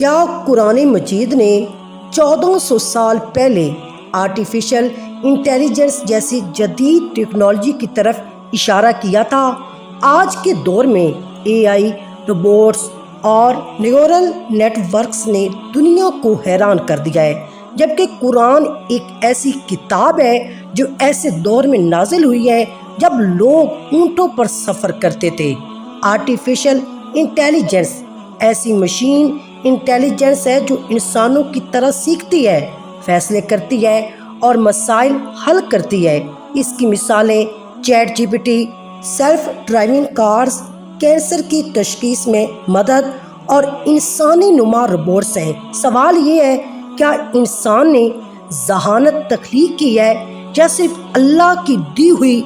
کیا قرآن مجید نے 1400 سال پہلے آرٹیفیشل انٹیلیجنس جیسی جدید ٹیکنالوجی کی طرف اشارہ کیا تھا؟ آج کے دور میں اے آئی، روبوٹس اور نیورل نیٹ ورکس نے دنیا کو حیران کر دیا ہے، جبکہ قرآن ایک ایسی کتاب ہے جو ایسے دور میں نازل ہوئی ہے جب لوگ اونٹوں پر سفر کرتے تھے۔ آرٹیفیشل انٹیلیجنس ایسی مشین انٹیلیجنس ہے جو انسانوں کی طرح سیکھتی ہے، فیصلے کرتی ہے اور مسائل حل کرتی ہے۔ اس کی مثالیں chat G P T, self driving cars, cancer کی تشخیص میں مدد اور انسانی نما روبوٹس ہیں۔ سوال یہ ہے، کیا انسان نے ذہانت تخلیق کی ہے یا صرف اللہ کی دی ہوئی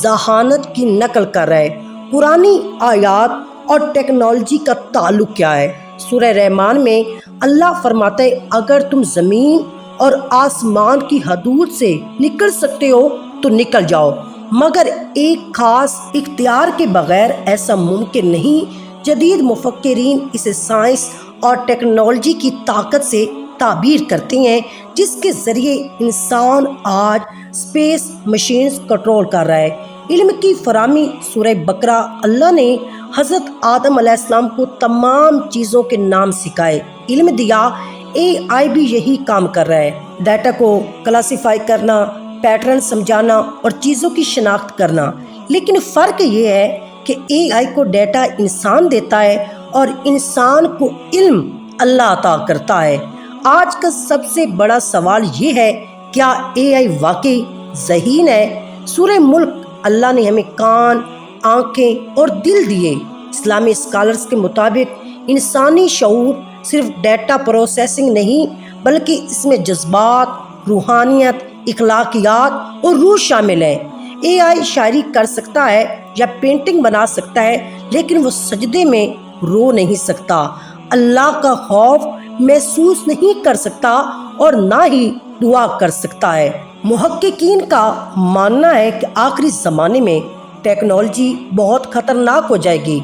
ذہانت کی نقل کر رہا ہے؟ قرآنی آیات اور ٹیکنالوجی کا تعلق کیا ہے؟ سورہ رحمان میں اللہ فرماتا ہے، اگر تم زمین اور آسمان کی حدود سے نکل سکتے ہو تو نکل جاؤ، مگر ایک خاص اختیار کے بغیر ایسا ممکن نہیں۔ جدید مفکرین اسے سائنس اور ٹیکنالوجی کی طاقت سے تعبیر کرتے ہیں، جس کے ذریعے انسان آج اسپیس مشینز کنٹرول کر رہا ہے۔ علم کی فراہمی سورہ بقرہ، اللہ نے حضرت آدم علیہ السلام کو تمام چیزوں کے نام سکھائے، علم دیا۔ اے آئی بھی یہی کام کر رہا ہے، ڈیٹا کو کلاسیفائی کرنا، پیٹرن سمجھانا اور چیزوں کی شناخت کرنا۔ لیکن فرق یہ ہے کہ اے آئی کو ڈیٹا انسان دیتا ہے اور انسان کو علم اللہ عطا کرتا ہے۔ آج کا سب سے بڑا سوال یہ ہے، کیا اے آئی واقعی ذہین ہے؟ سورہ ملک، اللہ نے ہمیں کان، آنکھیں اور دل دیے۔ اسلامی اسکالرز کے مطابق انسانی شعور صرف ڈیٹا پروسیسنگ نہیں، بلکہ اس میں جذبات، روحانیت، اخلاقیات اور روح شامل ہیں۔ اے آئی شاعری کر سکتا ہے یا پینٹنگ بنا سکتا ہے، لیکن وہ سجدے میں رو نہیں سکتا، اللہ کا خوف محسوس نہیں کر سکتا اور نہ ہی دعا کر سکتا ہے۔ محققین کا ماننا ہے کہ آخری زمانے میں ٹیکنالوجی بہت خطرناک ہو جائے گی۔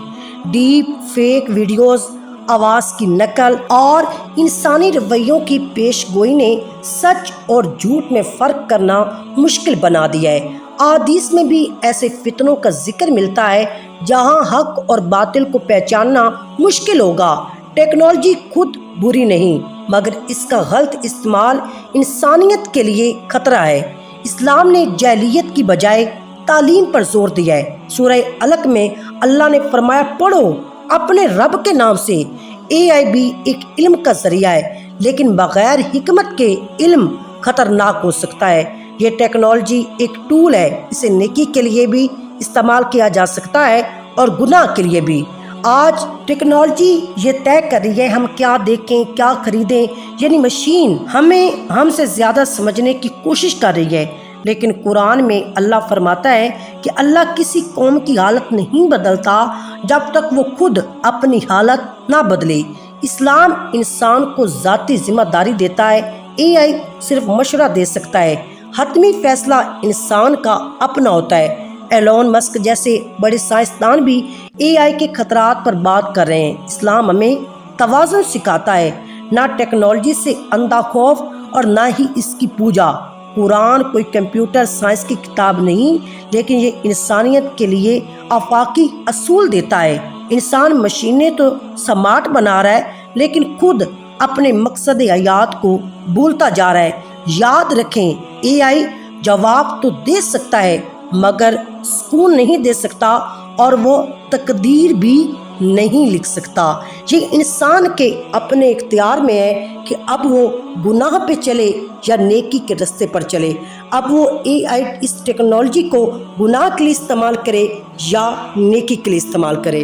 ڈیپ فیک ویڈیوز، آواز کی نقل اور انسانی رویوں کی پیش گوئی نے سچ اور جھوٹ میں فرق کرنا مشکل بنا دیا ہے۔ احادیث میں بھی ایسے فتنوں کا ذکر ملتا ہے جہاں حق اور باطل کو پہچاننا مشکل ہوگا۔ ٹیکنالوجی خود بری نہیں، مگر اس کا غلط استعمال انسانیت کے لیے خطرہ ہے۔ اسلام نے جاہلیت کی بجائے تعلیم پر زور دیا ہے۔ سورہ علق میں اللہ نے فرمایا، پڑھو اپنے رب کے نام سے۔ اے آئی بھی ایک علم کا ذریعہ ہے، لیکن بغیر حکمت کے علم خطرناک ہو سکتا ہے۔ یہ ٹیکنالوجی ایک ٹول ہے، اسے نیکی کے لیے بھی استعمال کیا جا سکتا ہے اور گناہ کے لیے بھی۔ آج ٹیکنالوجی یہ طے کر رہی ہے ہم کیا دیکھیں، کیا خریدیں، یعنی مشین ہم سے زیادہ سمجھنے کی کوشش کر رہی ہے۔ لیکن قرآن میں اللہ فرماتا ہے کہ اللہ کسی قوم کی حالت نہیں بدلتا جب تک وہ خود اپنی حالت نہ بدلے۔ اسلام انسان کو ذاتی ذمہ داری دیتا ہے، اے آئی صرف مشورہ دے سکتا ہے، حتمی فیصلہ انسان کا اپنا ہوتا ہے۔ ایلون مسک جیسے بڑے سائنسدان بھی اے آئی کے خطرات پر بات کر رہے ہیں۔ اسلام ہمیں توازن سکھاتا ہے، نہ ٹیکنالوجی سے اندھا خوف اور نہ ہی اس کی پوجا۔ قرآن کوئی کمپیوٹر سائنس کی کتاب نہیں، لیکن یہ انسانیت کے لیے آفاقی اصول دیتا ہے۔ انسان مشینیں تو سمارٹ بنا رہا ہے، لیکن خود اپنے مقصد حیات کو بھولتا جا رہا ہے۔ یاد رکھیں، اے آئی جواب تو دے سکتا ہے، مگر سکون نہیں دے سکتا اور وہ تقدیر بھی نہیں لکھ سکتا۔ یہ انسان کے اپنے اختیار میں ہے کہ اب وہ گناہ پہ چلے یا نیکی کے رستے پر چلے، اب وہ اے آئی اس ٹیکنالوجی کو گناہ کے لیے استعمال کرے یا نیکی کے لیے استعمال کرے۔